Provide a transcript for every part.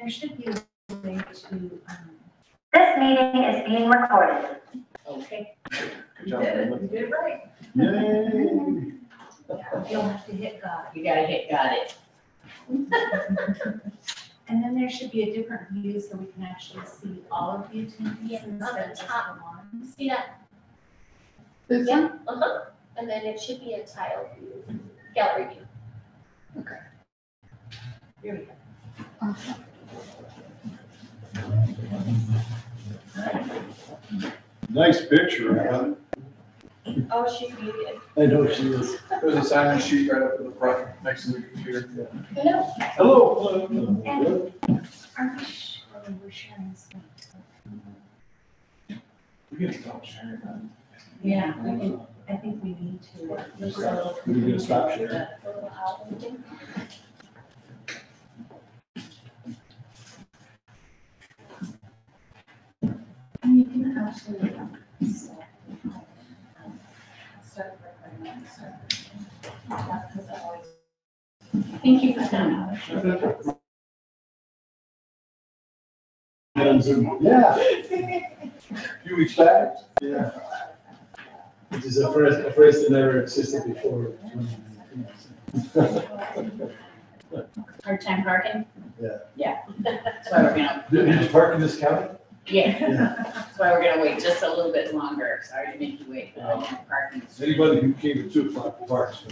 there should be a way to, This meeting is being recorded. okay. Good job. You did it right. Yay. Yeah, you'll have to hit God. You gotta hit got it. And then there should be a different view so we can actually see all of the attendees Yeah, on the instead of just the top. one. See that? This Yeah, and then it should be a tile view, gallery view. Here we go. Nice picture, huh? Oh, she's muted. I know she is. There's a sign-in sheet right up in the front next to the computer. Hello. Hello. Aren't we sure we're sharing this one? We can stop sharing that. Yeah, I think we need to. We're gonna stop sharing. And you can actually. Start recording. Because I always. Thank you for coming. Yeah. Few weeks back? Yeah. Which is a phrase that never existed before. Hard time parking? Yeah. Yeah. That's why we're gonna, Did you park in this county? yeah, Yeah. that's why we're gonna wait just a little bit longer. Sorry to make you wait, but I think parking is. Anybody who came at 2 o'clock parks.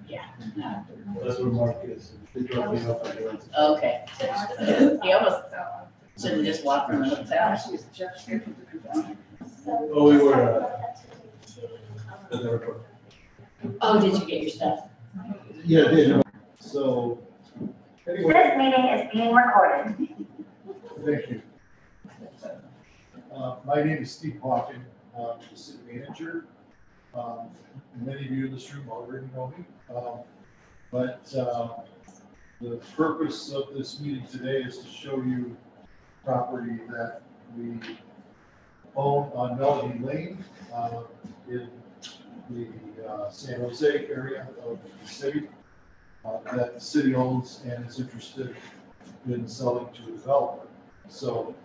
Yeah. No. That's what Mark is. They drove me up. I went to- Okay. He almost shouldn't just walk from the hotel. Oh, we were, at the airport. Oh, did you get your stuff? Yeah, they did. So, anyway, This meeting is being recorded. thank you. My name is Steve Hawken, I'm the city manager. Many of you in this room already know me. But the purpose of this meeting today is to show you property that we own on Melody Lane in the San Jose area of the city that the city owns and is interested in selling to a developer. So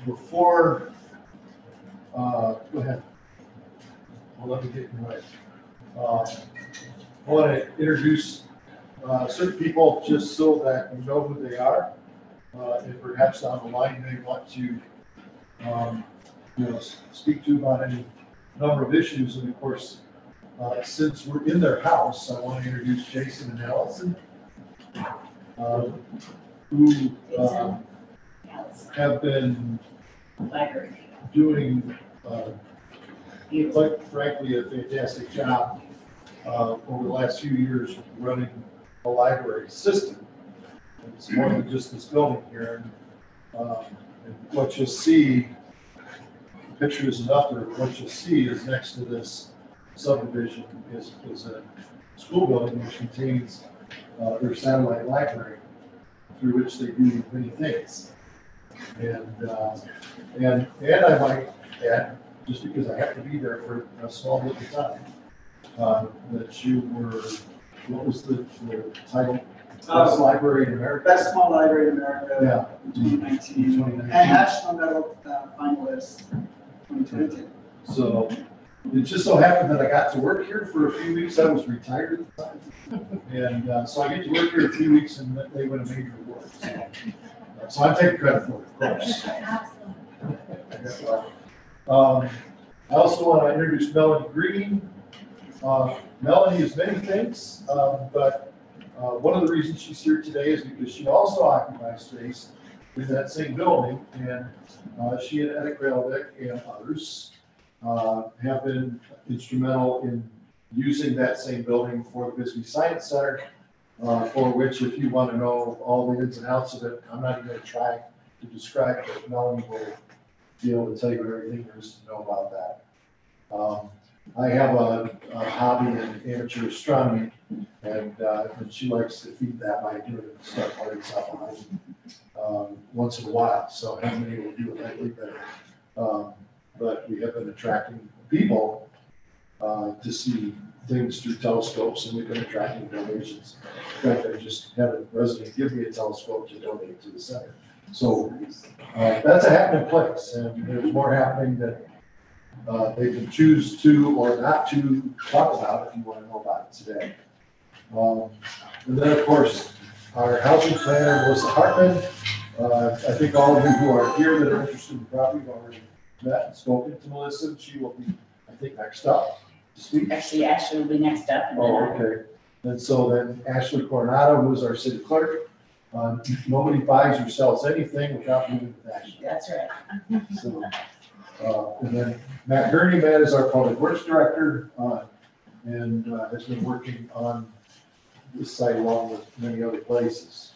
before, go ahead. Well, let me get you right. I want to introduce certain people just so that you know who they are. And perhaps down the line, they want to speak to about any number of issues. And of course, since we're in their house, I want to introduce Jason and Allison, who have been Library. doing, quite frankly, a fantastic job over the last few years running a library system. And it's more than just this building here. And what you'll see, the picture isn't up there, what you'll see is next to this subdivision is a school building which contains their satellite library through which they do many things. And I might add, just because I have to be there for a small bit of time, that you were, what was the title? Best Library in America? Best Small Library in America. Yeah. 2019. 2019. And National Medal finalist 2022. So it just so happened that I got to work here for a few weeks. I was retired at the time. And so I get to work here a few weeks and they win a major award. So I'm taking credit for it, of course. I also want to introduce Melanie Green. Melanie is many things, but one of the reasons she's here today is because she also occupies space in that same building, and she and Ed Kralvik and others have been instrumental in using that same building for the Bisbee Science Center, for which, if you want to know all the ins and outs of it, I'm not even going to try to describe it, but Melanie will be able to tell you everything there is to know about that. I have a hobby in amateur astronomy, and she likes to feed that by doing stuff parties out behind once in a while. So I haven't been able to do it lately, but we have been attracting people to see things through telescopes, and we've been attracting donations. In fact, I just had a resident give me a telescope to donate to the center. So that's a happening place, and there's more happening that they can choose to or not to talk about if you want to know about it today. And then, of course, our housing planner, Melissa Hartman. I think all of you who are here that are interested in the property have already met and spoken to Melissa. She will be, I think, next up to speak. Actually, Ashley will be next up. And then Oh, okay. And so then Ashley Coronado, who is our city clerk, nobody buys or sells anything without meeting with Ashley. That's right. So, and then Matt Gurney, Matt is our public works director, and has been working on this site along with many other places.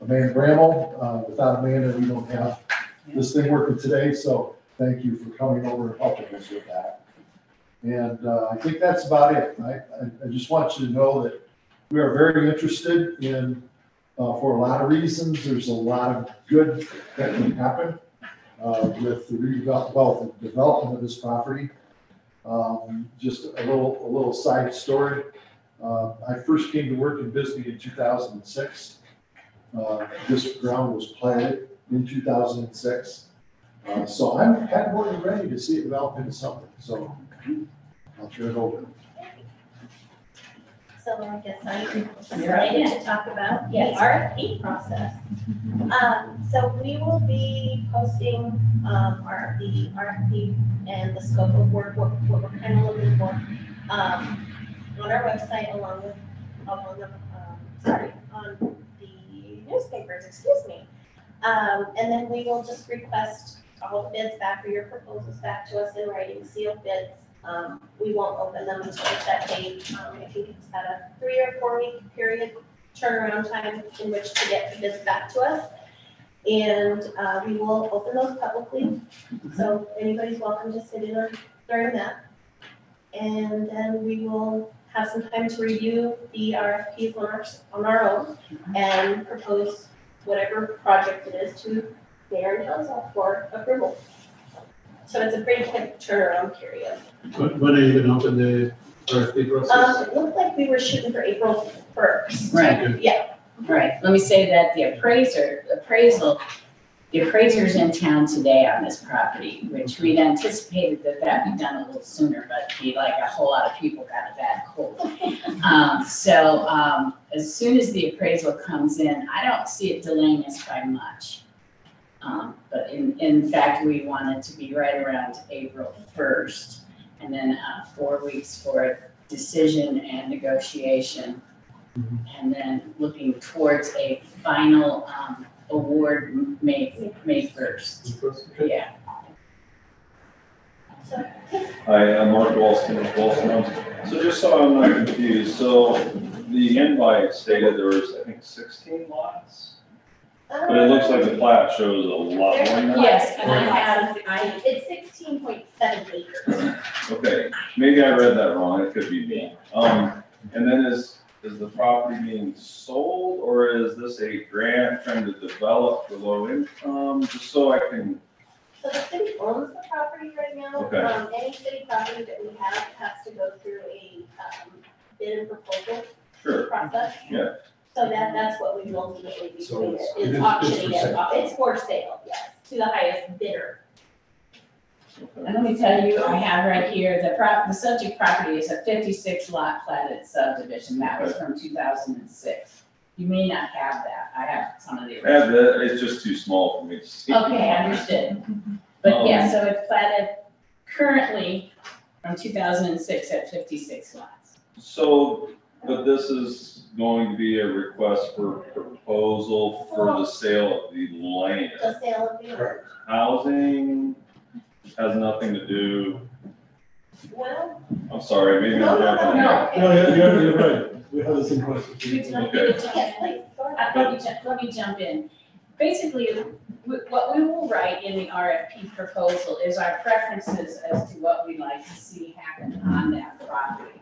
Amanda Bramble, without Amanda, we don't have this thing working today, so thank you for coming over and helping us with that. And I think that's about it. I just want you to know that we are very interested in, for a lot of reasons, there's a lot of good that can happen with the the development of this property. Just a little side story. I first came to work in Bisbee in 2006. This ground was planted in 2006. So I'm kind of more than ready to see it develop into something. So I'll turn it over. So I guess I'm You're right. excited to talk about the Yes. RFP process. So we will be posting, the RFP and the scope of work, what we're kind of looking for, on our website along with, on the newspapers, excuse me. And then we will just request all the bids back or your proposals back to us in writing, sealed bids. We won't open them until a set date. I think it's about a 3 or 4 week period turnaround time in which to get the bids back to us. And we will open those publicly, so anybody's welcome to sit in during that. And then we will have some time to review the RFPs on our own and propose whatever project it is to mayor and council for approval. So it's a pretty quick turnaround period. When are you gonna open the RFP process? It looked like we were shooting for April 1st. Right. Yeah. Right, let me say that the appraiser's in town today on this property, which we'd anticipated that be done a little sooner, but like a whole lot of people got a bad cold. As soon as the appraisal comes in, I don't see it delaying us by much. But in fact, we want it to be right around April 1st, and then 4 weeks for decision and negotiation. And then looking towards a final award May 1st. Yeah. So, Hi, I'm Mark Walston with Walston. So just so I'm not confused, so the invite stated there was, I think, 16 lots? But it looks like the plat shows a lot more than that. Yes, and it's 16.7 acres. Okay, maybe I read that wrong, it could be me. And then is the property being sold, or is this a grant trying to develop for low income, just so I can? So the city owns the property right now. Okay. Any city property that we have has to go through a bid and proposal Sure. process. Yeah. So that's what we will ultimately be So doing, it's- is it is- auctioning it's for it, sale. it's for sale, yes, to the highest bidder. And let me tell you, I have right here, the subject property is a 56 lot platted subdivision, that was from 2006. You may not have that, I have some of the I have original. that, it's just too small for me to see. Okay, understood. But yeah, so it's platted currently from 2006 at 56 lots. So, but this is going to be a request for proposal for the sale of the land. The sale of the land. Housing has nothing to do, Well, I'm sorry, maybe No, I'm no, jumping. no, in. No, you're right. We have the same question. Okay. yes, please, go ahead. Let me jump in. Basically, what we will write in the RFP proposal is our preferences as to what we'd like to see happen on that property.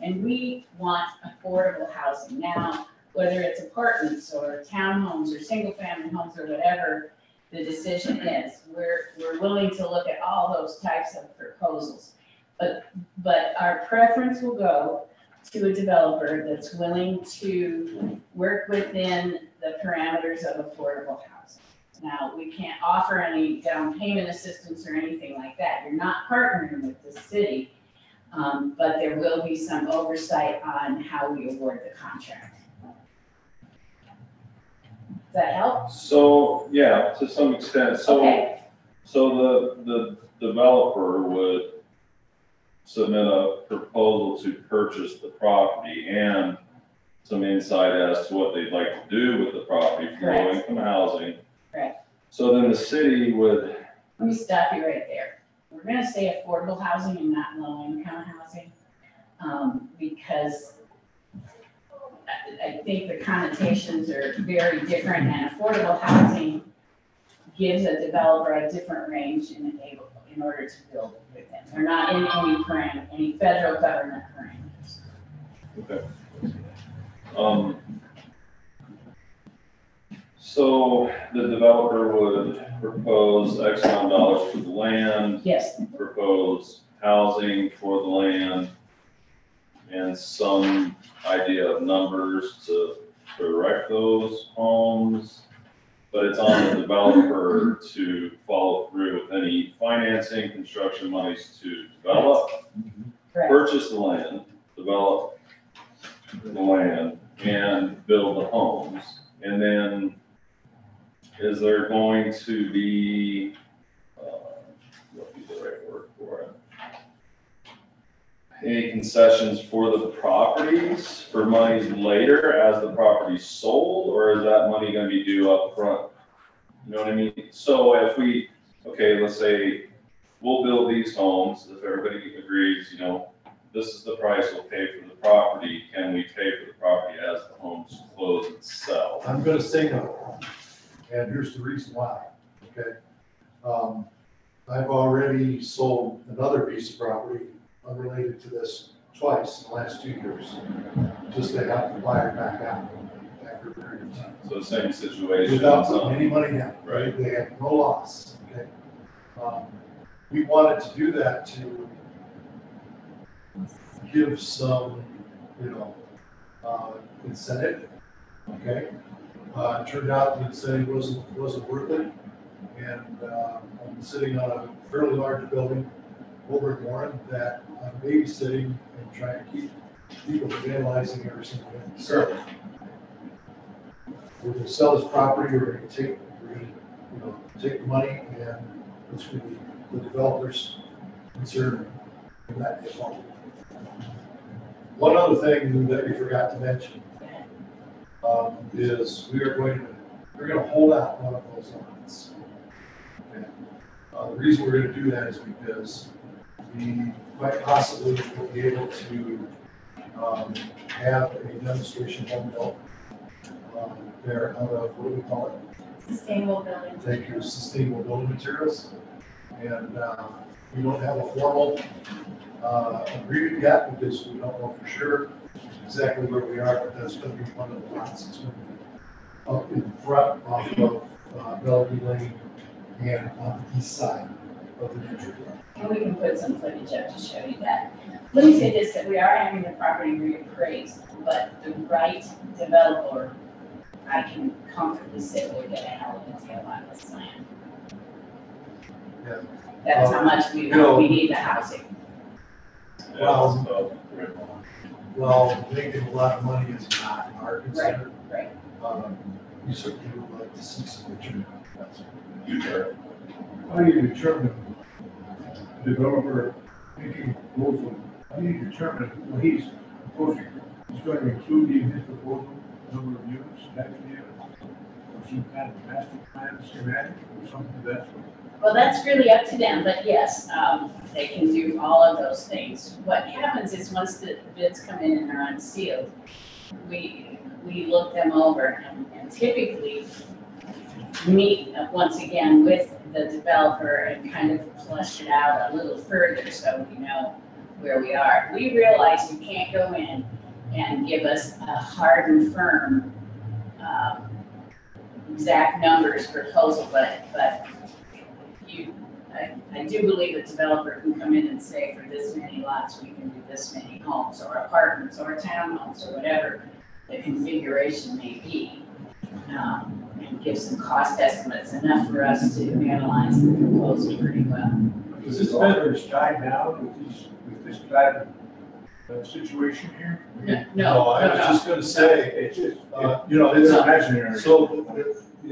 And we want affordable housing. Now, whether it's apartments or townhomes or single-family homes or whatever the decision is, we're willing to look at all those types of proposals. But our preference will go to a developer that's willing to work within the parameters of affordable housing. Now, we can't offer any down payment assistance or anything like that. You're not partnering with the city, but there will be some oversight on how we award the contract. Does that help? So, yeah, to some extent, so, Okay. so the developer would submit a proposal to purchase the property and some insight as to what they'd like to do with the property for Correct. low-income housing. Correct. So then the city would, Let me stop you right there. We're gonna say affordable housing and not low-income housing, because I think the connotations are very different, and affordable housing gives a developer a different range in order to build with them. They're not in any federal government parameters. so the developer would propose X amount of dollars for the land, Yes, propose housing for the land, and some idea of numbers to erect those homes. But it's on the developer to follow through with any financing, construction monies to develop, correct. purchase the land, develop the land, and build the homes. And then is there going to be, what would be the right word for it? Any concessions for the properties, for monies later as the property's sold, or is that money gonna be due up front? You know what I mean? So if we, okay, let's say we'll build these homes, if everybody agrees, you know, this is the price we'll pay for the property, can we pay for the property as the homes close and sell? I'm gonna say no, and here's the reason why, okay? I've already sold another piece of property unrelated to this twice in the last 2 years, just to have the buyer back out after a period of time. So same situation. Without putting any money down, Right. right? They had no loss, okay? We wanted to do that to give some, incentive, okay? It turned out the incentive wasn't worth it. And, I'm sitting on a fairly large building over in Warren that I'm babysitting and trying to keep people from analyzing every single day. So we're gonna sell this property, we're gonna take the money, and it's gonna be the developer's concern from that day forward. One other thing that we forgot to mention, is we're gonna hold out one of those lots. Okay. The reason we're gonna do that is because we quite possibly will be able to, have a demonstration home built, there out of, what do we call it? Sustainable building. Thank you, sustainable building materials. And, we don't have a formal, agreement yet because we don't know for sure exactly where we are, but that's gonna be one of the lots that's gonna be up in front off of, Bellevue Lane and on the east side of the entry. And we can put some footage up to show you that. Let me say this, that we are having the property reappraised, but the right developer, I can comfortably say we'll get a hell of a deal on this land. Yeah. That's how much we need the housing. Well- So, Well, making a lot of money is not our concern. Right. We certainly would like to see some return. sure. How do you determine the developer making a proposal? How do you determine when he's proposing, he's going to include in his proposal number of units, tax units, or some kind of master plan schematic or something of that sort? Well, that's really up to them, but yes, they can do all of those things. What happens is once the bids come in and are unsealed, we look them over and typically meet once again with the developer and kind of flush it out a little further so we know where we are. We realize you can't go in and give us a hard and firm exact numbers proposal, but I do believe a developer can come in and say for this many lots, we can do this many homes or apartments or townhomes or whatever the configuration may be. And give some cost estimates, enough for us to analyze the proposal pretty well. Is this better is tied down with this type of situation here? No, I was just gonna say, It's just, it's, imaginary. so,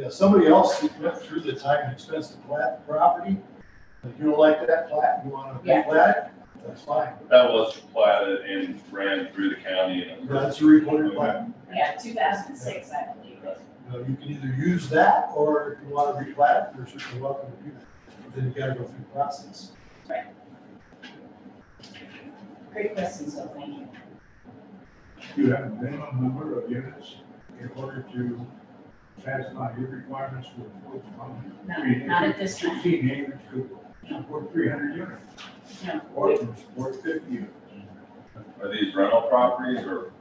somebody else went through the time and expense to plat the property. If you don't like that plat, you wanna Yeah. replat it, that's fine. That was platted and ran through the county and. That's a recorded plat. Yeah, 2006, I believe. You can either use that, or if you wanna replat it, you're certainly welcome to do that. But then you gotta go through the process. Great question, so thank you. You have a minimum number of units in order to satisfy your requirements for affordable housing. No, not at this time. 16 acres could support 300 units, No, or it can support 50 units. Are these rental properties or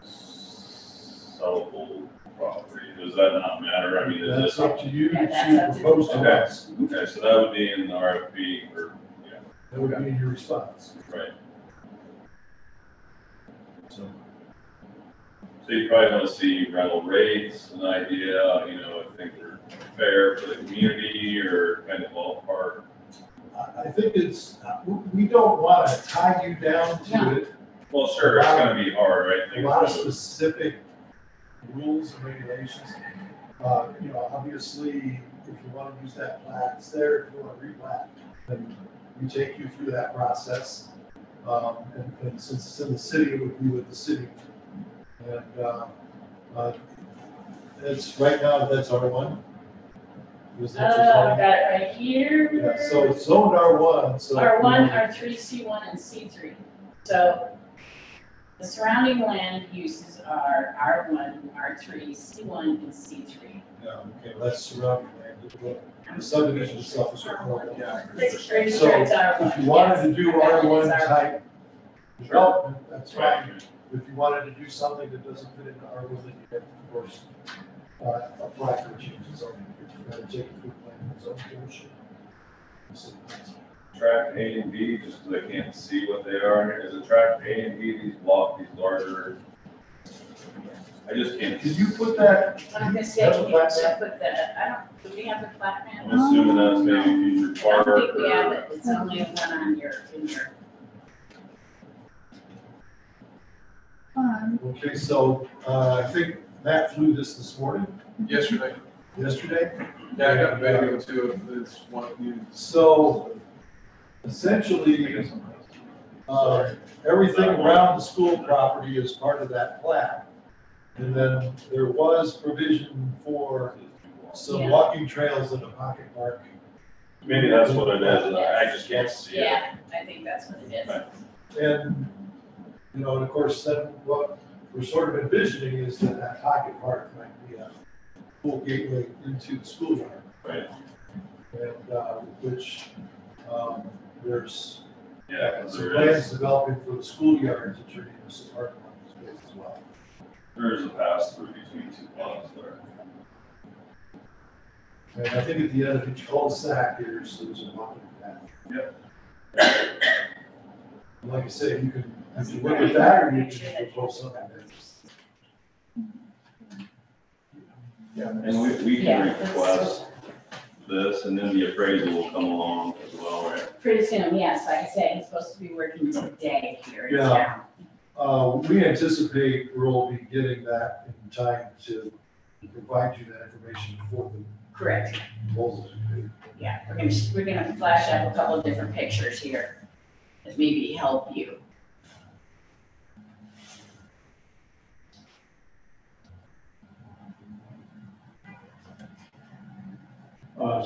sellable property? Does that not matter? I mean, is That's this? up to you Yeah, that's up to to- propose to Okay. us. Okay, so that would be in the RFP or, yeah, That would be in your response. right. So, So you probably want to see rental rates, an idea, I think they're fair for the community or kind of ballpark. I think it's, we don't wanna tie you down No. to it. Well, sure, it's gonna be hard, right? A lot of specific rules and regulations. Obviously, if you wanna use that plat, it's there, if you wanna replat, then we take you through that process. And since it's in the city, it would be with the city. And, it's, right now, that's R1. Residential I've zoning. got it right here. Yeah, so it's zoned R1, so. R1, R3, C1, and C3. So the surrounding land uses are R1, R3, C1, and C3. Yeah, okay, well, that's surrounding land. The subdivision itself is R1. Pretty So, sure it's R1. If you wanted to yes. do It's R1 R1. type development, that's Right. fine. If you wanted to do something that doesn't fit into R1, then you have to, of course, apply for a change in zoning. You gotta take it through planning and zoning commission. Track A and B, just because I can't see what they are, is it track A and B, these larger? I just can't. Did you put that? I'm gonna say, Have a can plat you map? put the, do we have the plat map? I'm assuming that's maybe future I park don't think we have or. it, it's only one on in your. Okay, so, I think Matt flew this morning, Yesterday, yesterday. yeah, I got a video too, if it's one of you. So essentially, everything around the school property is part of that plat. And then there was provision for some Yeah. walking trails in a pocket park. Maybe that's what it is, and I just can't see it. Yeah, I think that's what it is. And, and of course, then what we're sort of envisioning is that that pocket park might be a full gateway into the schoolyard. Right. And, which, there's Yeah, 'cause some there plans is, developing for the schoolyard to turn into some parking lot space as well. there is a pass through between two lots there. And I think at the end of each cul-de-sac, there's a walking path. Yep. Like I said, you can look at that, or you can propose something that's. Yeah. And we Yeah, can that's- request this, and then the appraisal will come along as well, right? Pretty soon, yes, like I said, he's supposed to be working today here in Yeah. town. We anticipate we'll be getting that in time to provide you that information before the Correct. proposals. are due. Yeah, we're gonna flash up a couple of different pictures here that maybe help you.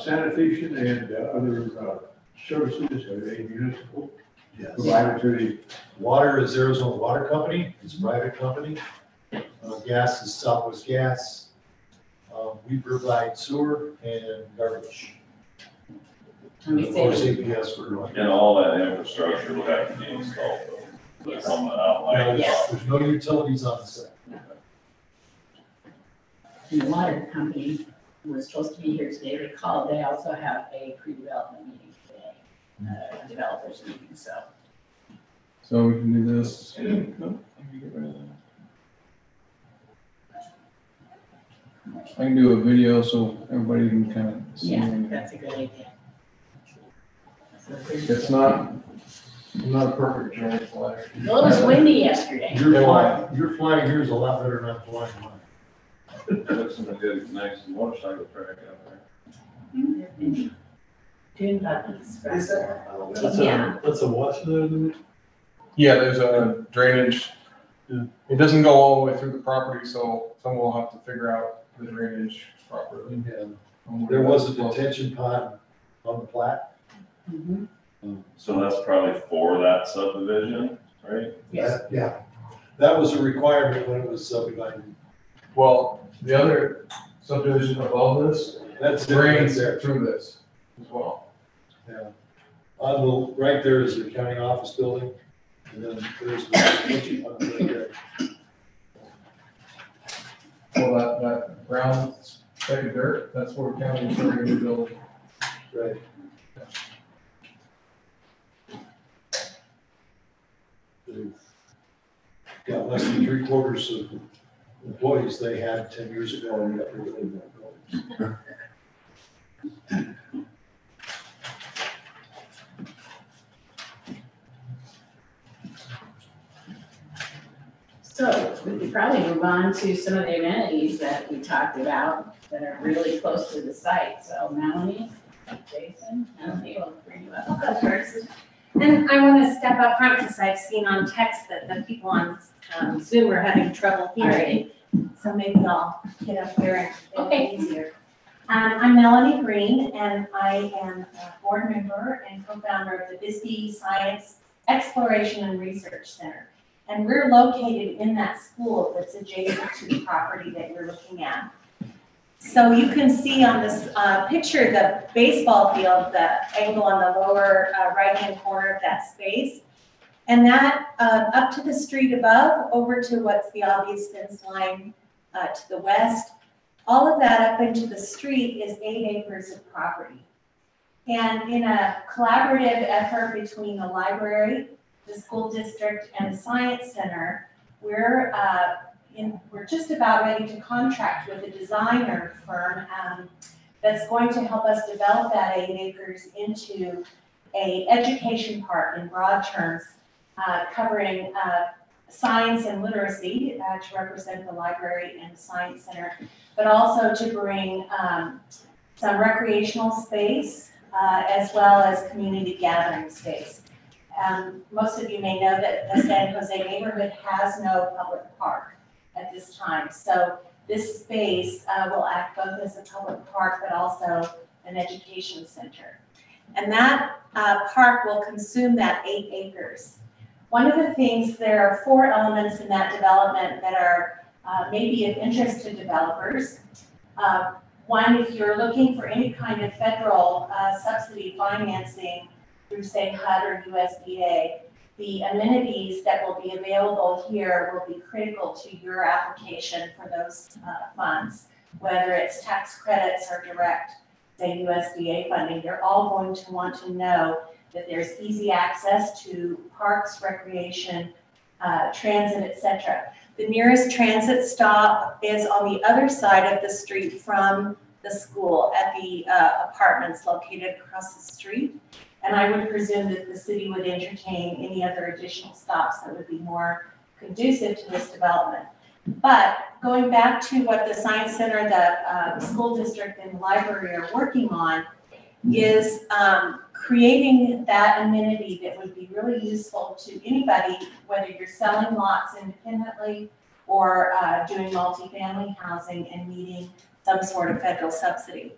Sanitation and other services, are they municipal, Yes. provided to the, Water is Arizona Water Company, it's a private company. Gas is Southwest Gas. We provide sewer and garbage. Let me Of course, see. APS for. And all that infrastructure would have to be installed, though. Yes. From the outline. Yes. There's no utilities on the site. And the water company was supposed to be here today, they called, they also have a pre-development meeting today. developers meeting, so. So we can do this. I can do a video so everybody can kind of see. Yeah, that's a good idea. It's not a perfect giant flag. Well, it was windy yesterday. Your flying here is a lot better than flying mine. Looks like a good, nice motorcycle track out there. Dune buggies. Is that, Yeah. That's a what there? Yeah, there's a drainage. It doesn't go all the way through the property, so someone will have to figure out the drainage properly. There was a detention pond on the plat. Mhm. So that's probably for that subdivision, right? Yes. Yeah, that was a requirement when it was subdivided. Well, the other subdivision above this That's drains there. through this as well. Yeah. On the, right there is the county office building, and then there's the detention pond right there. Well, that brown speck of dirt, that's where county is starting to build. Right. They've got less than 3/4 of employees they had 10 years ago, and got rid of that building. So we could probably move on to some of the amenities that we talked about that are really close to the site. So Melanie, Jason, Melanie will bring you up. I'll go first. And I want to step up front because I've seen on text that the people on Zoom are having trouble hearing. So maybe I'll get up there and make it easier. I'm Melanie Green, and I am a board member and co-founder of the Bisbee Science Exploration and Research Center. And we're located in that school that's adjacent to the property that you're looking at. So you can see on this picture the baseball field, the angle on the lower right-hand corner of that space. And that up to the street above, over to what's the obvious fence line to the west, all of that up into the street is 8 acres of property. And in a collaborative effort between the library, the school district, and the science center, we're just about ready to contract with a designer firm that's going to help us develop that 8 acres into a education park in broad terms, covering science and literacy to represent the library and the science center, but also to bring some recreational space as well as community gathering space. Most of you may know that the San Jose neighborhood has no public park at this time. So this space will act both as a public park, but also an education center. And that park will consume that 8 acres. One of the things, there are 4 elements in that development that are maybe of interest to developers. One, if you're looking for any kind of federal subsidy financing through, say, HUD or USDA, the amenities that will be available here will be critical to your application for those funds, whether it's tax credits or direct, say, USDA funding. You're all going to want to know that there's easy access to parks, recreation, transit, etc. The nearest transit stop is on the other side of the street from the school at the apartments located across the street. And I would presume that the city would entertain any other additional stops that would be more conducive to this development. But going back to what the Science Center, the school district, and the library are working on is creating that amenity that would be really useful to anybody, whether you're selling lots independently or doing multifamily housing and needing some sort of federal subsidy.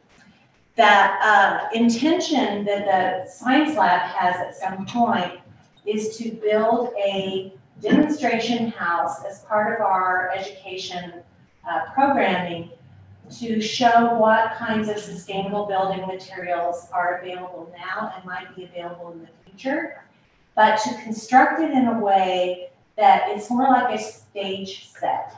That intention that the Science Lab has at some point is to build a demonstration house as part of our education programming to show what kinds of sustainable building materials are available now and might be available in the future, but to construct it in a way that it's more like a stage set.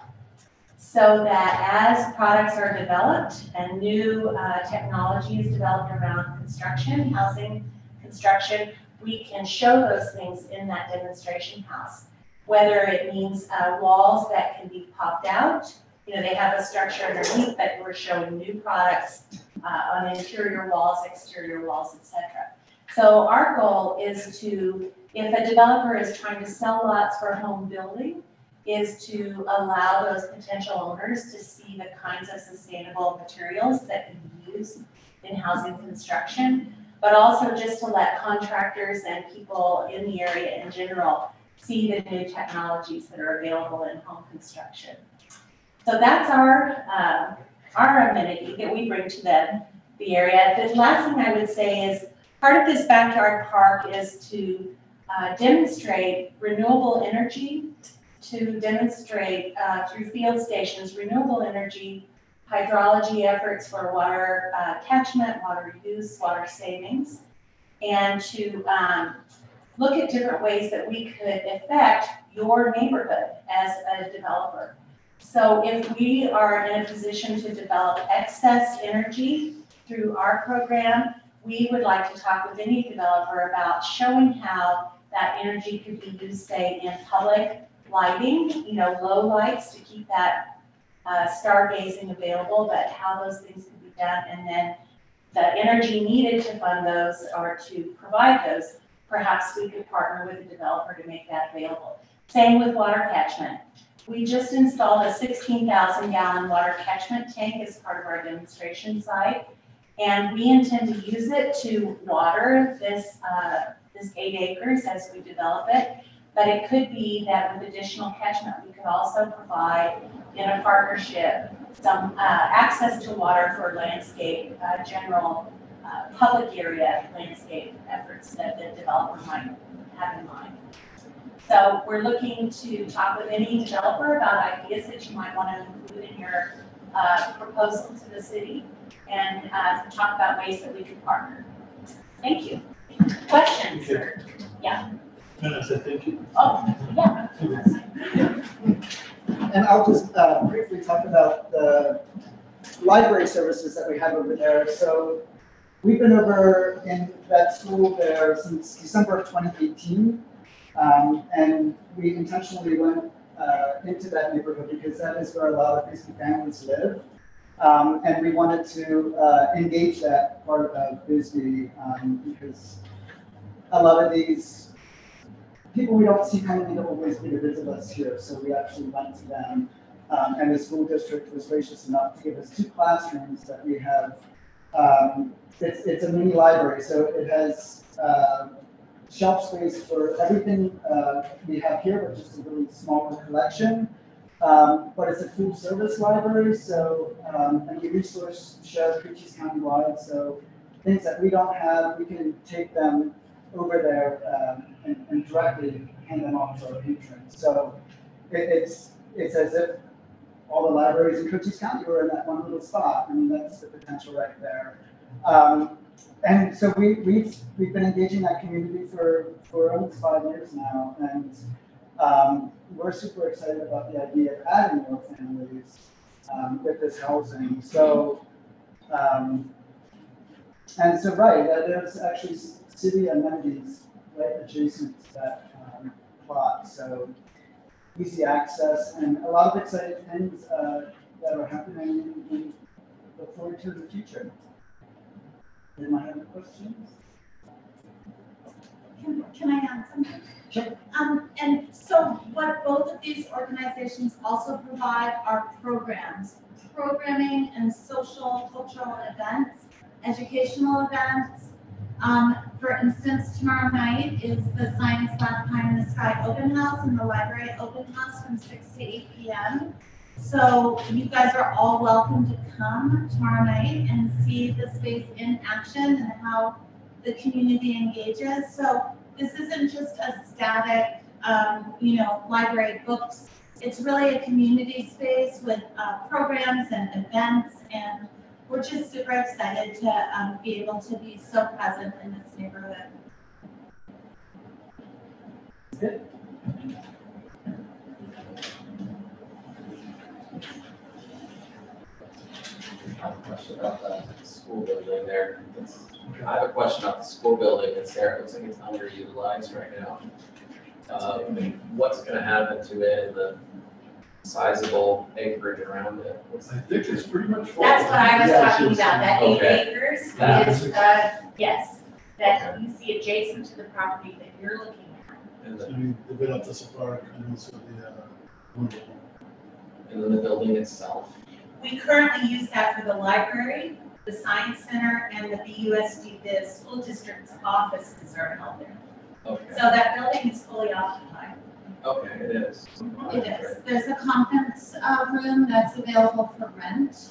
So that as products are developed and new technology is developed around construction, housing construction, we can show those things in that demonstration house. Whether it means walls that can be popped out, you know, they have a structure underneath, but we're showing new products on interior walls, exterior walls, etc. So our goal is to, if a developer is trying to sell lots for home building, is to allow those potential owners to see the kinds of sustainable materials that can be used in housing construction, but also just to let contractors and people in the area in general see the new technologies that are available in home construction. So that's our amenity that we bring to the area. The last thing I would say is part of this backyard park is to demonstrate renewable energy, to demonstrate through field stations renewable energy, hydrology efforts for water catchment, water use, water savings, and to look at different ways that we could affect your neighborhood as a developer. So if we are in a position to develop excess energy through our program, we would like to talk with any developer about showing how that energy could be used, say, in public lighting, you know, low lights to keep that stargazing available, but how those things can be done, and then the energy needed to fund those or to provide those, perhaps we could partner with a developer to make that available. Same with water catchment. We just installed a 16,000 gallon water catchment tank as part of our demonstration site, and we intend to use it to water this 8 acres as we develop it. But it could be that with additional catchment, we could also provide in a partnership some access to water for landscape, general public area landscape efforts that the developer might have in mind. So we're looking to talk with any developer about ideas that you might want to include in your proposal to the city, and talk about ways that we can partner. Thank you. Questions? Yeah. And I said, thank you. Oh, yeah. And I'll just briefly talk about the library services that we have over there. So we've been over in that school there since December of 2018. And we intentionally went into that neighborhood because that is where a lot of Bisbee families live. And we wanted to engage that part of Bisbee because a lot of these people we don't see coming to always be to visit us here, so we actually went to them. And the school district was gracious enough to give us 2 classrooms that we have. It's a mini library, so it has shelf space for everything we have here, which is a really smaller collection. But it's a food service library, so and we resource share Cochise County wide, so things that we don't have, we can take them over there and directly hand them off to our patrons. So it's as if all the libraries in Cochise County were in that one little spot. I mean, that's the potential right there. And so we've been engaging that community for almost 5 years now, and we're super excited about the idea of adding more families with this housing. So and so right, there's actually city amenities right adjacent to that plot. So easy access and a lot of exciting things that are happening and look forward to in the future. Anyone have any questions? Can I add something? Sure. And so what both of these organizations also provide are programs, programming and social, cultural events, educational events. For instance, tomorrow night is the Science Lab Pie in the Sky open house in the library open house from 6 to 8 p.m. So you guys are all welcome to come tomorrow night and see the space in action and how the community engages. So this isn't just a static, library books. It's really a community space with programs and events, and we're just super excited to be able to be so present in this neighborhood. Good. I have a question about the school building there. I have a question about the school building. It's there, it looks like it's underutilized right now. What's gonna happen to it and the sizable acreage around it? I think it's pretty much full. That's what I was Yeah, talking about, that 8 Okay. acres That is, yes, that you see adjacent to the property that you're looking at. And So the, they've been up to Safari and also the, and then the building itself. We currently use that for the library, the science center, and the BUSD, the school district's offices are held there. Okay, So that building is fully occupied. okay, it is. It is. There's a conference room that's available for rent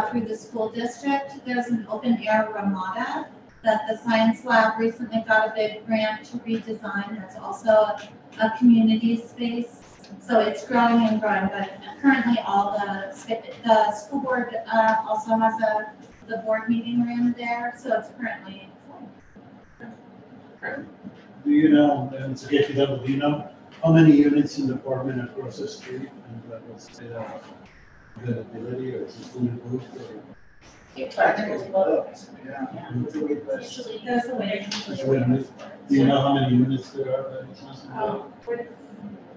through the school district. There's an open air ramada that the science lab recently got a big grant to redesign. That's also a community space. So it's growing and growing, but currently all the school board also has the board meeting room there, so it's currently full. do you know, and it's a get-together, do you know how many units in the apartment across the street? And what's the availability or is it fully booked or? I think it's booked, yeah. It's a wait list. Usually there's a way. Is it wait list? Do you know how many units there are that it's not?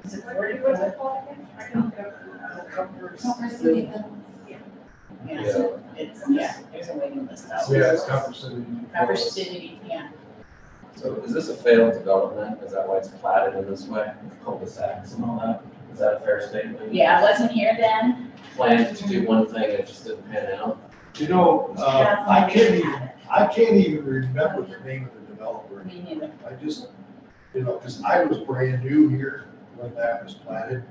Is it 40? What's it called again? Comfort City. Yeah, so it's, there's a waiting list out. Yeah, it's Copper City. Copper City, yeah. So is this a failed development? Is that why it's platted in this way, with cul-de-sacs and all that? Is that a fair statement? Yeah, I wasn't here then. Planned to do one thing, it just didn't pan out? You know, I can't even remember the name of the developer. Me neither. I just, because I was brand new here when that was platted.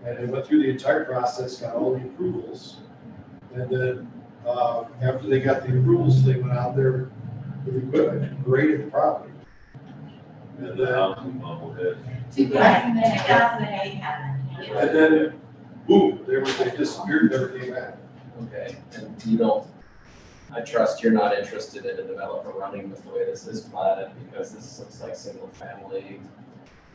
And they went through the entire process, got all the approvals. And then, after they got the approvals, they went out there with equipment and graded the property. And then, Housing bubble hit. 2008 happened. and then, boom, they disappeared, never came back. Okay, and you don't, I trust you're not interested in a developer running with the way this is platted, because this looks like single family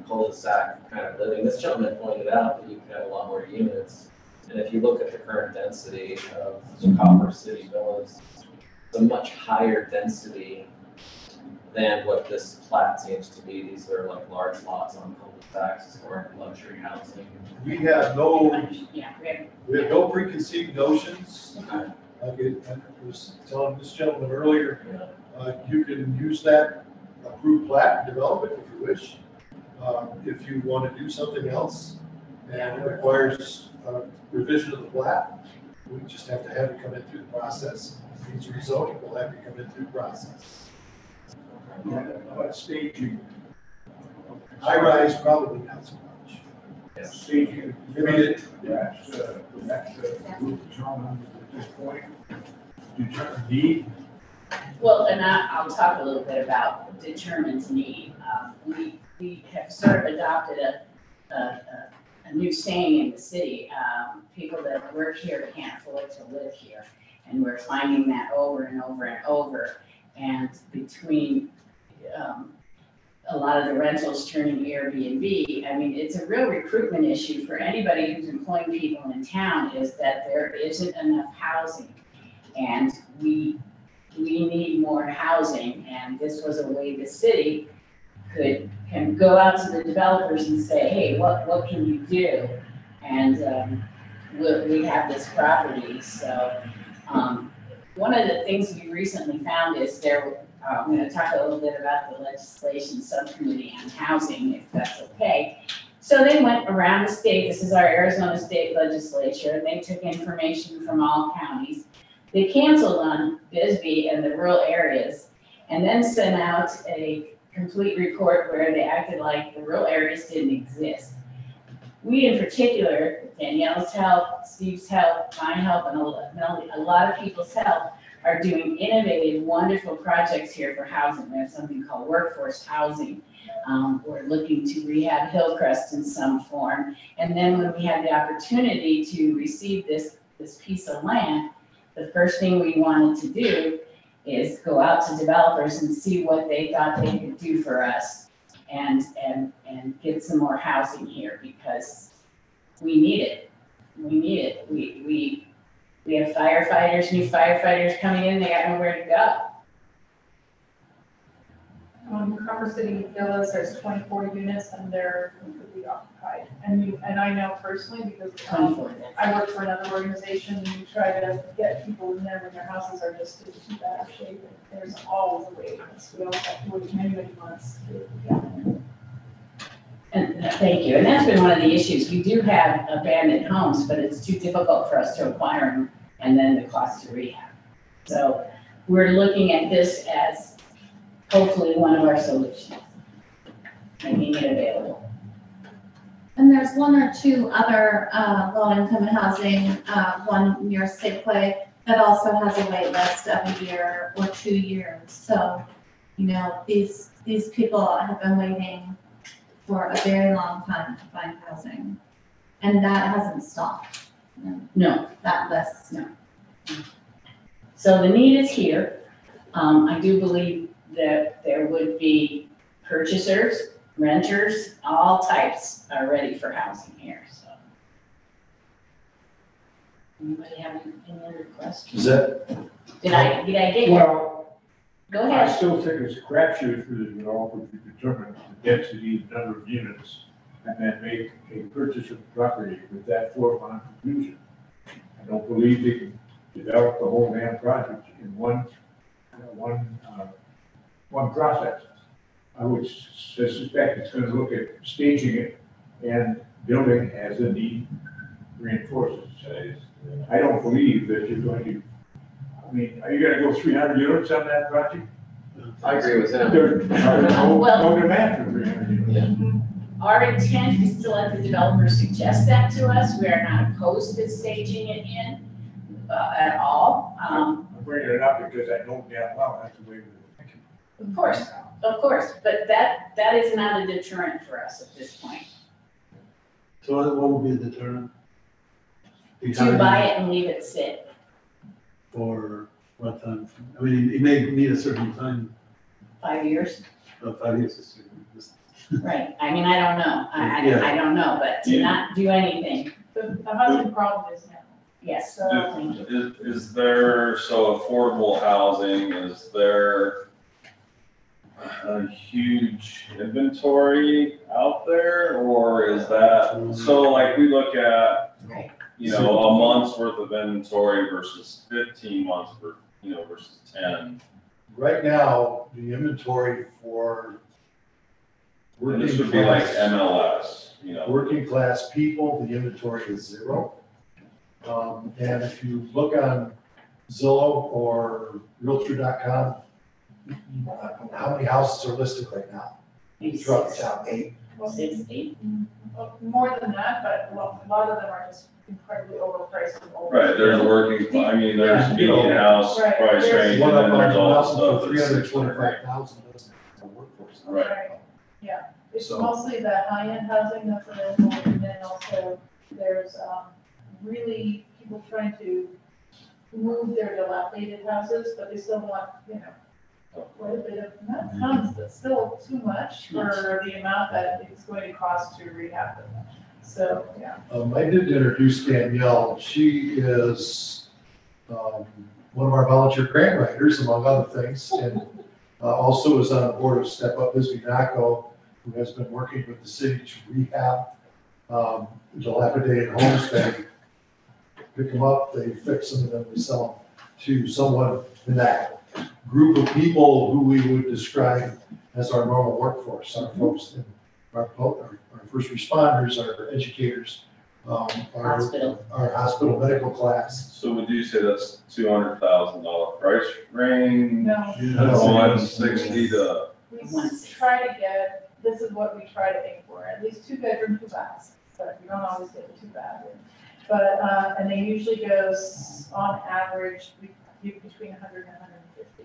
cul-de-sac kind of living. This gentleman pointed out that you could have a lot more units. And if you look at the current density of Copper City Villas, it's a much higher density than what this plat seems to be. These are like large lots on cul-de-sacs or luxury housing. We have no, Yeah, we have no preconceived notions. Okay. Like I was telling this gentleman earlier, you can use that approved plat and develop it if you wish. If you want to do something else and it requires revision of the plat, we just have to have you come in through the process. If it needs rezoning, we'll have you come in through the process. About staging, High rise, probably not so much. staging, I mean, it, that's group determined at this point. Determine need, well, and I'll talk a little bit about determined need. We have sort of adopted a new saying in the city. People that work here can't afford to live here. And we're finding that over and over and over. And between a lot of the rentals turning Airbnb, I mean, it's a real recruitment issue for anybody who's employing people in town, is that there isn't enough housing. And we need more housing, and this was a way the city can go out to the developers and say, hey, what can you do? And we have this property, so one of the things we recently found is I'm going to talk a little bit about the legislation subcommittee on housing, if that's okay. So they went around the state, this is our Arizona state legislature, and they took information from all counties. They canceled on Bisbee and the rural areas, and then sent out a complete report where they acted like the rural areas didn't exist. We in particular, Danielle's help, Steve's help, my help, and a lot of people's help, are doing innovative, wonderful projects here for housing. We have something called workforce housing. We're looking to rehab Hillcrest in some form. And then when we had the opportunity to receive this piece of land, the first thing we wanted to do is go out to developers and see what they thought they could do for us and get some more housing here, because we need it. We need it. We have firefighters, new firefighters coming in, they got nowhere to go. Copper City Villas, there's 24 units and they're completely occupied. And I know personally because 24. I work for another organization, we try to get people in there when their houses are just in too bad of shape. And there's always a waiting list. We always have to wait many, many months to get in. And thank you, and that's been one of the issues. We do have abandoned homes, but it's too difficult for us to acquire them and then the cost to rehab. So we're looking at this as hopefully one of our solutions, making it available. And there's one or two other low-income housing, one near Safeway, that also has a wait list of a year or 2 years. So, you know, these people have been waiting for a very long time to find housing. And that hasn't stopped. No. That list. No. So the need is here. I do believe that there would be purchasers, renters, all types are ready for housing here, so. Anybody have any other questions? Is that, Did I get you? Well, Go I ahead. still think it's a crapshoot for the developer to determine the density, number of units, and then make a purchase of the property with that foregone conclusion. I don't believe they can develop the whole damn project in one process. I would suspect it's gonna look at staging it and building as the need reinforces. I don't believe that you're going to, I mean, are you gonna go 300 units on that project? I agree with him. There's no demand for 300 units. Our intent is to let the developer suggest that to us. We are not opposed to staging it in at all. I'm bringing it up because I know damn well that's the way we're thinking. Of course, but that is not a deterrent for us at this point. So what would be the deterrent? To buy it and leave it sit. For what time? I mean, it may need a certain time, 5 years. 5 years is Right, I mean, I don't know, Yeah. I don't know, but to not do anything, The housing problem is now. yes. So Is there, so affordable housing, is there a huge inventory out there, or is that, so like we look at, Right. you know, a month's worth of inventory versus 15 months for, you know, versus 10. right now, the inventory for And this working would be like class, MLS, you know. working class people, the inventory is 0. And if you look on Zillow or Realtor.com, how many houses are listed right now? Maybe Throughout the town, 8. 60. more than that, but a lot of them are just incredibly overpriced and over. Right, there's working, I mean, there's median house Right. price range, and One then up there's all the on stuff for that's 325,000 doesn't have a workforce. Right. Yeah, it's So- mostly the high-end housing that's available, and then also there's, really people trying to move their dilapidated houses, but they still want, you know, quite a bit of, not tons, but still too much for the amount that it's going to cost to rehab them. So, yeah. I did introduce Danielle. She is one of our volunteer grant writers, among other things, and also is on the board of Step Up Bisbee NACO, who has been working with the city to rehab dilapidated homes. They pick them up, they fix them, and then we sell them to someone in that group of people who we would describe as our normal workforce, our folks, our first responders, our educators, Hospital. our hospital medical class. So would you say that's $200,000 price range? No, 160 to, we try to get, this is what we try to aim for, at least 2 bedroom, 2 baths, but we don't always get the 2 bathroom. But, and they usually goes, on average, between 100 and 150.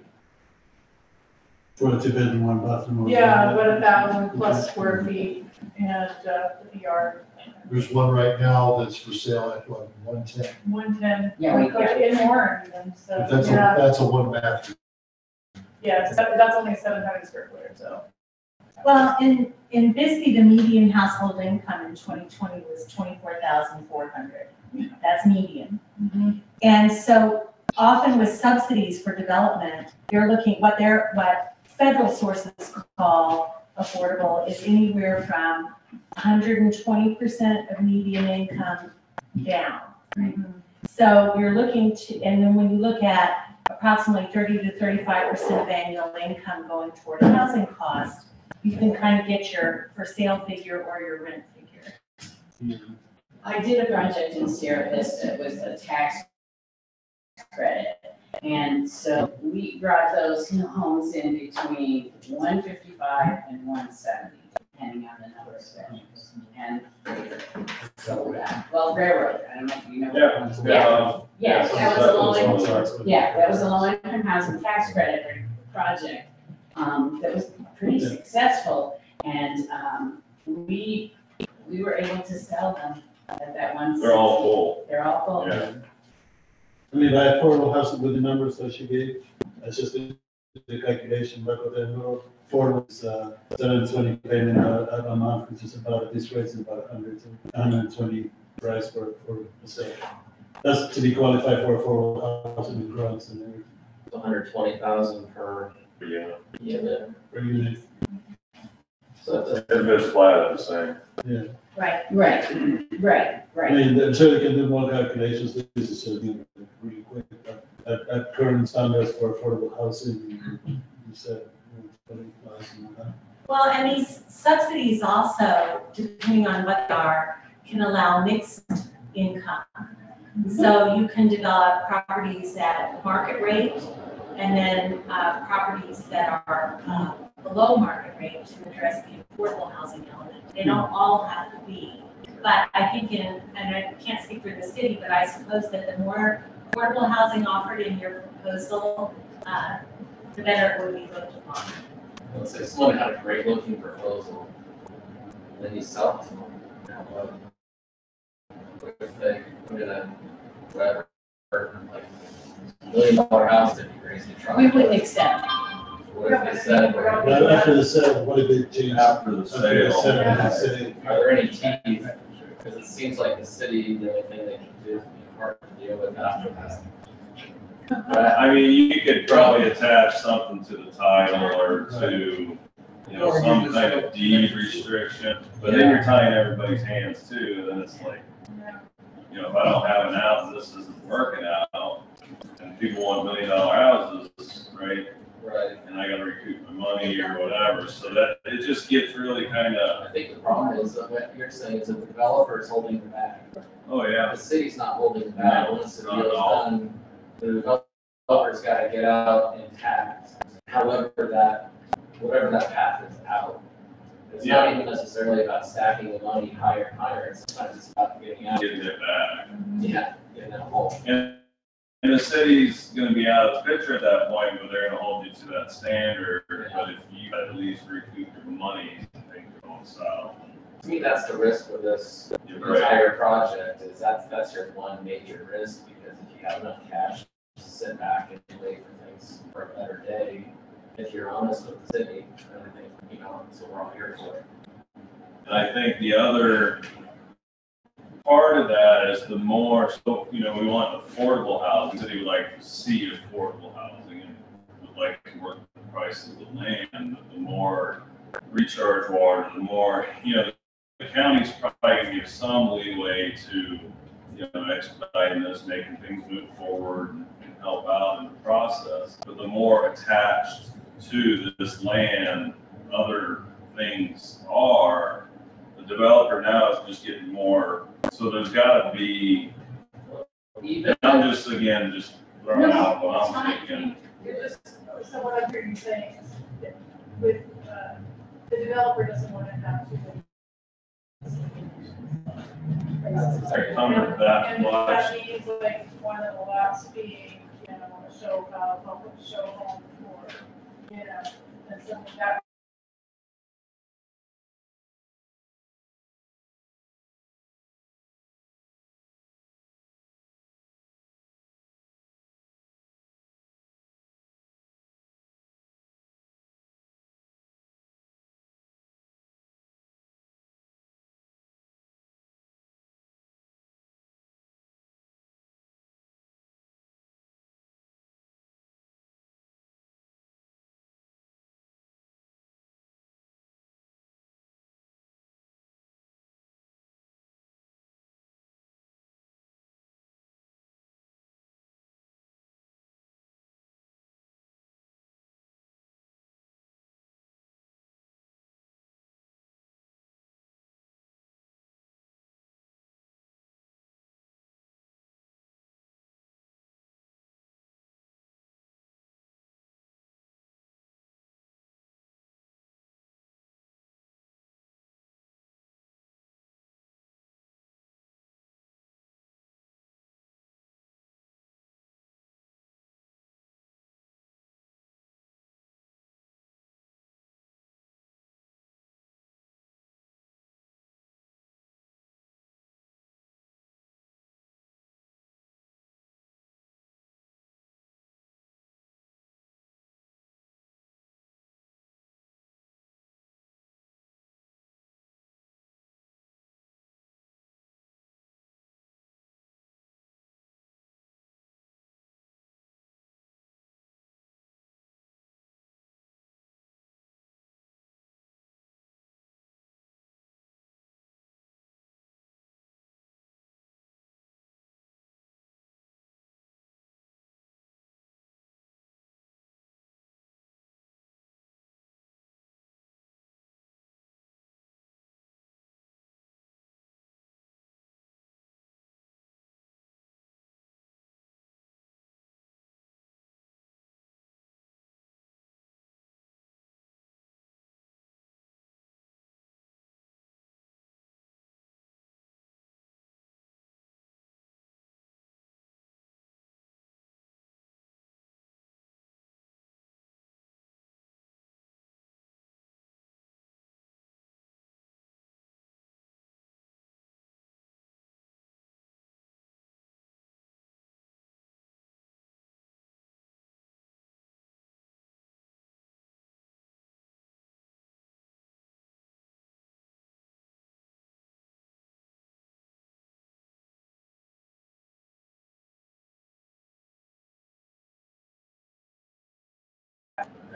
for a 2-bedroom, 1 bathroom. Yeah, about 1,000 plus square feet and, the yard. There's one right now that's for sale at what, 110? 110. Yeah, we- Like in Warren even, so, But that's yeah. that's a 1 bathroom. Yeah, so that's only 700 square foot, so. Well, in Bisbee, the median household income in 2020 was 24,400. That's median. And so often with subsidies for development, they're looking, what federal sources call affordable is anywhere from 120% of median income down. So you're looking to, and then when you look at approximately 30 to 35% of annual income going toward housing cost, you can kind of get your for sale figure or your rent figure. I did a project in Sierra Vista with a tax credit. And so we brought those homes in between 155 and 170, depending on the number of bedrooms. And so, well, railroad, I don't know if you know. Yeah, that was a low income housing tax credit project, that was pretty successful. And, we were able to sell them at that one. They're all full. They're all full. Yeah. I mean, by affordable housing with the numbers that she gave, that's just the calculation, but the affordable is, 720 payment a month, which is about, at this rate, is about 120 price for the sale. That's to be qualified for affordable housing and grants and everything. 120,000 per Yeah. unit. Per unit. So that's Everybody's flat at the same. Yeah. Right. I mean, I'm sure they can do more calculations. This is really quick. At current standards for affordable housing, you said 20,000. Well, and these subsidies also, depending on what they are, can allow mixed income. So you can develop properties at market rate and then properties that are below market rate to address the affordable housing element. They don't all have to be. But I think and I can't speak for the city, but I suppose that the more affordable housing offered in your proposal, the better it would be looked upon. Let's say someone had a great looking proposal, and then you sell it to them. Now what if they put in a, whatever, like $1 million house that you crazy truck? We wouldn't accept. What if they said, Right after the sale, what did they change? After the sale. are there any teeth? Because it seems like the city, the only thing they can do is be hard to deal with after that. I mean, you could probably attach something to the title or to, some kind of deed restriction, but then you're tying everybody's hands too, then it's like, if I don't have an house, this isn't working out, and people want $1 million houses, right? Right. And I gotta recoup my money or whatever, so that, it just gets really I think the problem is that what you're saying is that the developer is holding the bag. oh yeah. The city's not holding the bag. Once the Not at deal's all. done, the developer's gotta get out intact. Whatever that path is out. It's not even necessarily about stacking the money higher and higher. It's sometimes it's about getting out. Getting it back. Yeah, getting that hole. And the city's gonna be out of the picture at that point, but they're gonna hold you to that standard, but if you at least recoup your money, things are going south. To me, that's the risk with this You're right. entire project, is that's your one major risk, because if you have enough cash to sit back and wait for things for a better day, if you're honest with the city, then I think, that's what we're all here for. And I think the other part of that is the more, so, we want affordable housing, the city would like to see affordable housing and would like to work the price of the land, but the more recharge water, the more, the county's probably gonna give some leeway to, expediting this, making things move forward and help out in the process. But the more attached to this land, other things are, the developer now is just getting more, so there's gotta be, I'm just throwing out what I'm thinking. So what I'm hearing you saying is that with, the developer doesn't want to have to. That And much. that means like one of the last being, a show home for, and something that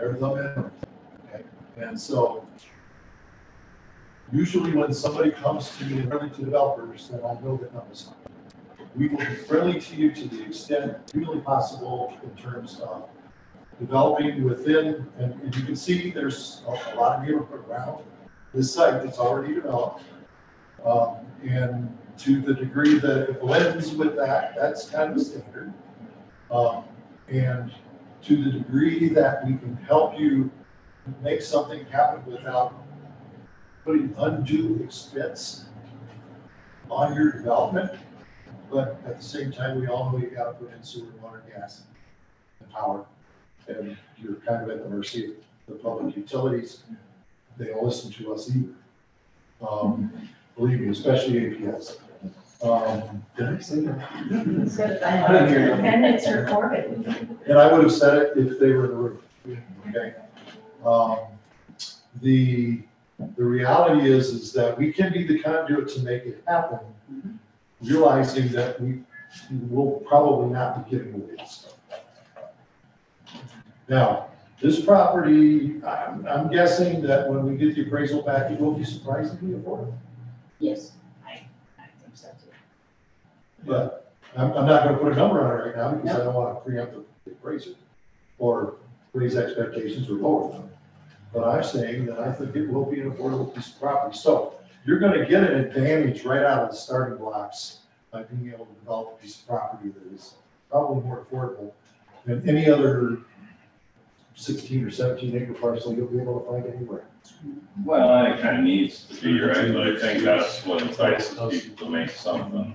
They're the minimum, okay? And so usually when somebody comes to me and friendly to developers, then I know that numbers are. We will be friendly to you to the extent humanly possible in terms of developing within, and you can see there's a lot of neighborhood around this site that's already developed. And to the degree that it blends with that, that's kind of a standard. And to the degree that we can help you make something happen without putting undue expense on your development, but at the same time, we all know you gotta put in sewer, water, gas, and power. And you're kind of at the mercy of the public utilities. They don't listen to us either. Believe me, especially APS. Did I say that? I didn't hear you. And it's recorded. And I would have said it if they were in the room, okay? The reality is that we can be the conduit to make it happen, realizing that we will probably not be giving away this stuff. Now, this property, I'm guessing that when we get the appraisal back, it will be surprisingly affordable. Yes, I think so too. But I'm not gonna put a number on it right now because I don't want to preempt the appraiser or raise expectations or lower them. But I'm saying that I think it will be an affordable piece of property. So you're gonna get an advantage right out of the starting blocks by being able to develop a piece of property that is probably more affordable than any other 16 or 17 acre parcel you'll be able to find anywhere. Well, and it kind of needs to be, right, but I think that's what entices people to make something.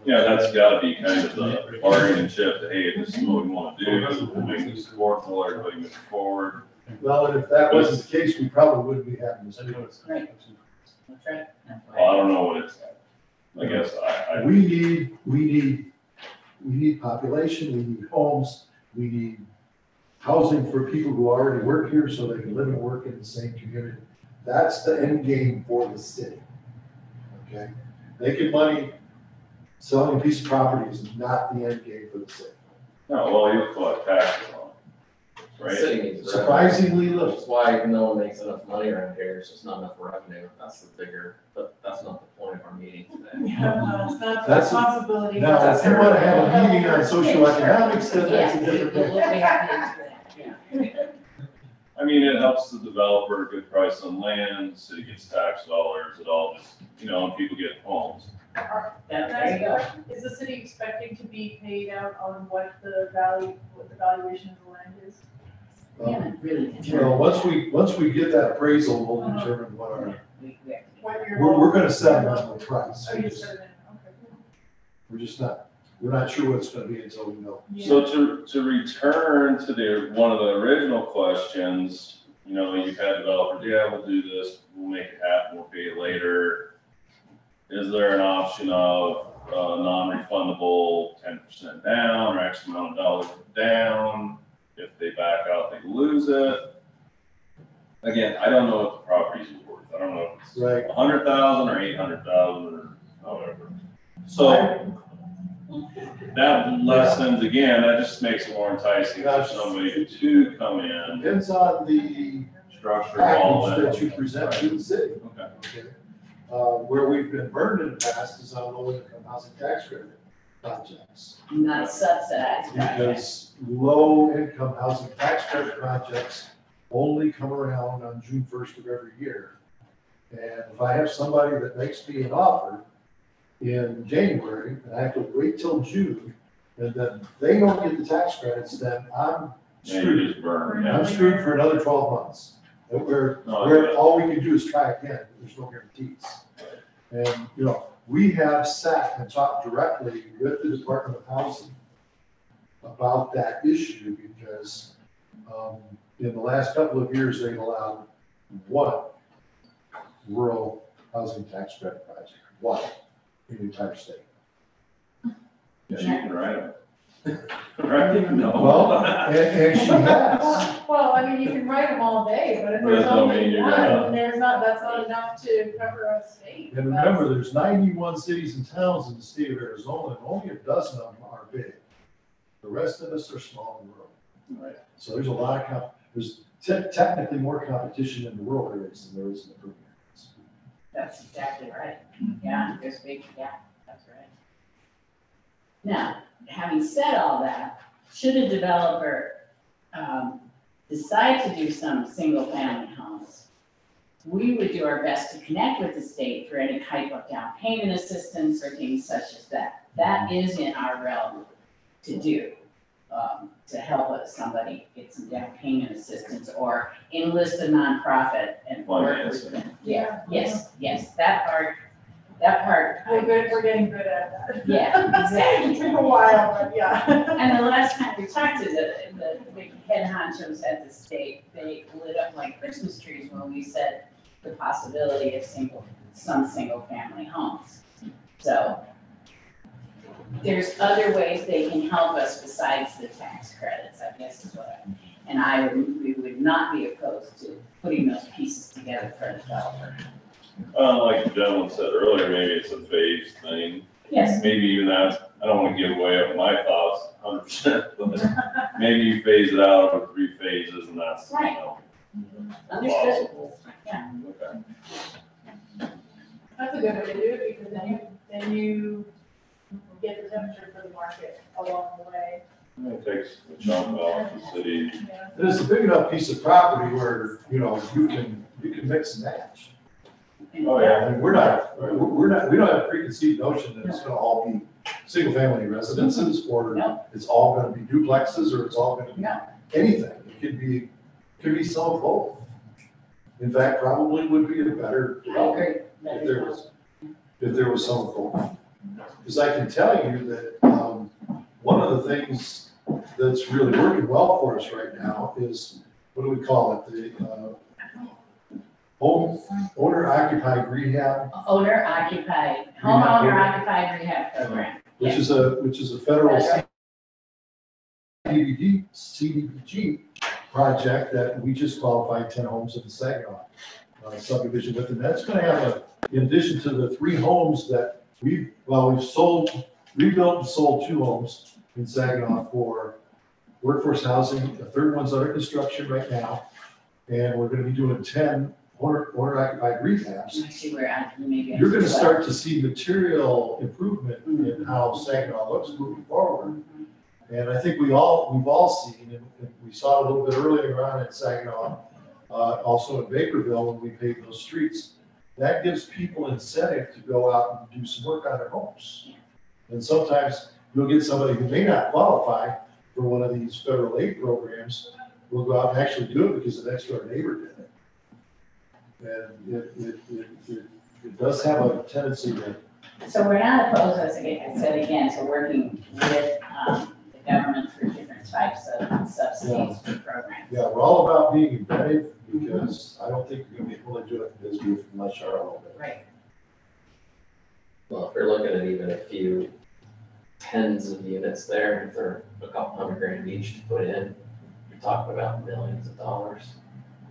Yeah, that's gotta be kind of the bargaining chip, that, hey, this is what we wanna do, we'll make this affordable, everybody move forward. Well, and if that wasn't the case, we probably wouldn't be having this. Right. That's right. Well, I don't know what it's, I guess We need population, we need homes, we need housing for people who already work here so they can live and work in the same community. That's the end game for the city. Okay? Making money selling a piece of property is not the end game for the city. No, well, you collect taxes on it, right? City needs revenue. Surprisingly little. That's why no one makes enough money around here, it's just not enough revenue, that's the bigger, but that's not the point of our meeting today. Yeah, no, it's not the That's a- responsibility. Now, if you want to have a meeting on social economics, then that's a Yeah, different we'll thing. be happy to do that, yeah. I mean, it helps the developer, good price on land, city gets tax dollars, it all just, and people get homes. There you go. Is the city expecting to be paid out on what the valuation of the land is? We haven't really Well, determined. once we get that appraisal, we'll determine what our, We have to- What your. we're gonna set a minimum price. Oh, you said it, okay. We're not sure what it's gonna be until we know. So to return to one of the original questions, you've had developers, yeah, we'll do this, we'll make it happen, we'll pay it later. Is there an option of non-refundable 10% down or X amount of dollars down? If they back out, they lose it. Again, I don't know what the property's worth. I don't know if it's Right. 100,000 or 800,000 or however. So that lessens, again, that just makes it more enticing for somebody to come in, Depends on the structure all package that. that you present to the city. Okay. Okay. Where we've been burned in the past is on low income housing tax credit projects. Not subsidized. Because low income housing tax credit projects only come around on June 1st of every year. And if I have somebody that makes me an offer in January, and I have to wait till June, and then they don't get the tax credits, then I'm Yeah, you screwed. just burn, I'm yeah. screwed for another 12 months. Where No, all we can do is try again, there's no guarantees. And, we have sat and talked directly with the Department of Housing about that issue because in the last couple of years, they've allowed one rural housing tax credit project, one in the entire state. Yeah, you can write it. Right? No. Well, and she has. Well, I mean, you can write them all day, but if But there's that don't only mean you're one, gonna- that's not enough to cover a state. And remember, there's 91 cities and towns in the state of Arizona, and only a dozen of them are big. The rest of us are small and rural. Right. So there's a lot of there's technically more competition in the rural areas than there is in the urban areas. That's exactly right. Yeah, there's a big, yeah, that's right. Now, having said all that, should a developer decide to do some single-family homes, we would do our best to connect with the state for any type of down payment assistance or things such as that. That is in our realm to do, to help somebody get some down payment assistance or enlist a nonprofit and work with them. Yeah, yes, that part. We're getting good at that. Yeah, exactly. It took a while, but yeah. And the last time we talked to the big head honchos at the state, they lit up like Christmas trees when we said the possibility of some single family homes. So there's other ways they can help us besides the tax credits, I guess is what we would not be opposed to putting those pieces together for a developer. Like the gentleman said earlier, maybe it's a phase thing. Yes. Maybe even that, I don't want to give away up my thoughts 100%, but maybe you phase it out over 3 phases and that's, Right. Understood. possible. Yeah. Okay. That's a good way to do it, because then you get the temperature for the market along the way. It takes a chunk off the city. Yeah. And it's a big enough piece of property where, you know, you can mix and match. Oh, yeah. And we don't have a preconceived notion that it's gonna all be single-family residences, or No. it's all gonna be duplexes, or it's all gonna be No. anything. It could be some of both. In fact, probably would be a better I development agree. if there was some of both. Because I can tell you that, one of the things that's really working well for us right now is, what do we call it? The, owner occupied rehab, Owner occupied, homeowner occupied rehab program. which is a federal CDBG project that we just qualified 10 homes in the Saginaw subdivision with. And that's gonna have in addition to the 3 homes that we've rebuilt and sold 2 homes in Saginaw for workforce housing. The 3rd one's under construction right now. And we're gonna be doing 10 owner occupied rehabs. I see where maybe. You're gonna start to see material improvement in how Saginaw looks moving forward. And I think we've all seen, and we saw it a little bit earlier on in Saginaw, also in Bakerville when we paved those streets. That gives people incentive to go out and do some work on their homes. And sometimes you'll get somebody who may not qualify for one of these federal aid programs, will go out and actually do it because the next door neighbor did it. And it does have a tendency to. So we're not opposed, as I said again, to working with the government for different types of subsidies for programs. Yeah, we're all about being inventive because I don't think you're gonna be able to do it in Bisbee unless you're a little bit. Right. Well, if you're looking at even a few tens of units there, if they're a couple $100,000 each to put in, you're talking about millions of dollars.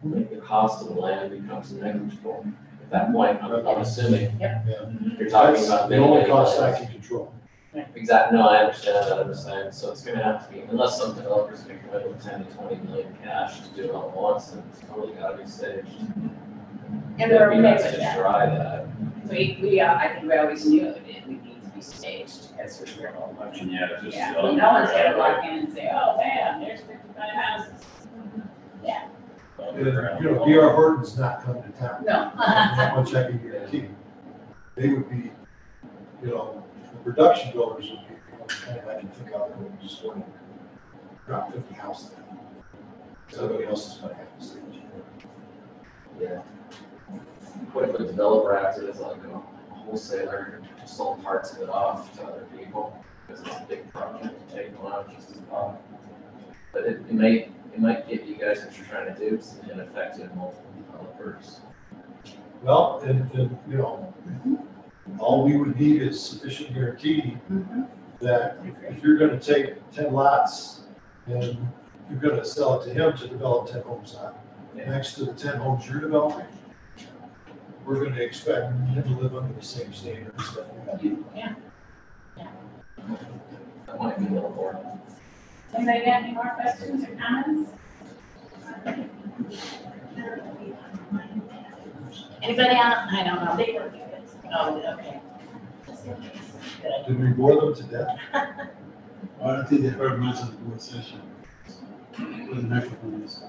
Like the cost of the land becomes negligible. At that point, I'm assuming. Yep. You're talking That's about. the only cost I can control. Exactly, no, I understand that, I'm saying, so it's gonna have to be, unless some developers can commit with 10 to 20 million cash to do it all at once, then it's totally gotta be staged. And we're We have okay to with that. try that. I think we always knew it would need to be staged because we're real. And yeah, just. Yeah, no one's gonna walk in and say, oh, man, there's 55 houses. Yeah, And, you know, D.R. Horton's not coming to town. no. That much I can guarantee. They would be, you know, the production builders would be, the only kind I can think of that would just go and drop 50 houses down. Somebody else is gonna have to stage. Yeah. What if a developer acted as like a wholesaler, and sold parts of it off to other people, because it's a big project to take one out just as well. But it might give you guys what you're trying to do, it's an ineffective multiple developers. Well, and, you know, all we would need is sufficient guarantee that if you're gonna take 10 lots and you're gonna sell it to him to develop 10 homes on, next to the 10 homes you're developing, we're gonna expect him to live under the same standards that we have. Yeah. That might be a little more. Anybody got any more questions or comments? Anybody on, I don't know, they were, oh, okay. Good idea. Did we bore them to death? I don't think they heard much of the board session. Where the microphone is.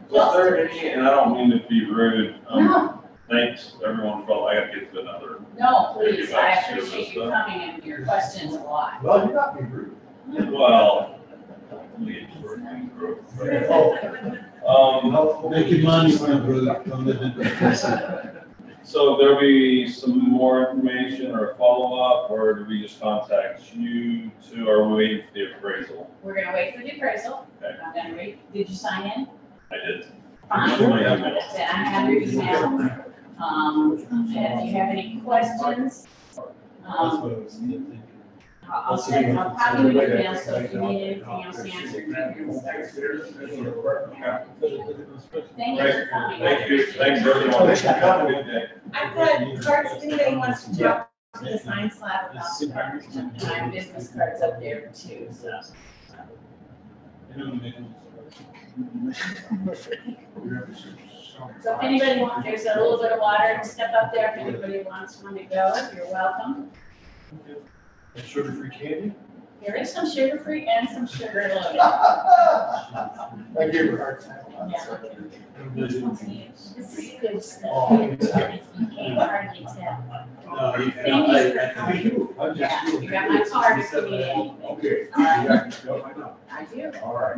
Was there any, and I don't mean to be rude, No, thanks, everyone, felt I gotta get to another. no, please, I appreciate you coming and your questions a lot. Well, you're not being rude. Well, we working through. Making money, my brother, don't let it. So there'll be some more information or a follow-up, or do we just contact you two, or are we waiting for the appraisal? We're gonna wait for the appraisal. Okay. I'm gonna wait, did you sign in? I did. Fine. Sure, my email. Then I have your email. If you have any questions, That's what I was thinking. I'll send, I'll copy you an email, so if you need anything else answered, you can start. Thank you for coming. Thank you, thanks everyone. Have a good day. I've got cards, if anybody wants to talk to the sign slab about the cards. And I have business cards up there too, so. So if anybody wants, there's a little bit of water, step up there, if anybody wants one to go, you're welcome. Sugar-free candy? There is some sugar-free and some sugar loaded. I gave her a hard time. This is good stuff. Oh, You can't hardly tell. No, you Thank you for coming. I'm just Yeah, doing- you got my card if you need anything. Okay. All right. Yeah. I do. All right.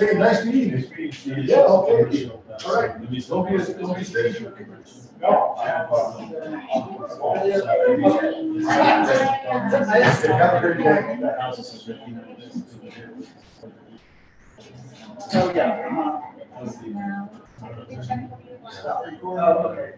Okay, nice meeting you. Nice meeting, Steve. Yeah, okay. All right. Let me Don't be a station. No. Have a great day. The house is 1500. Oh, yeah. How's the- Stop recording.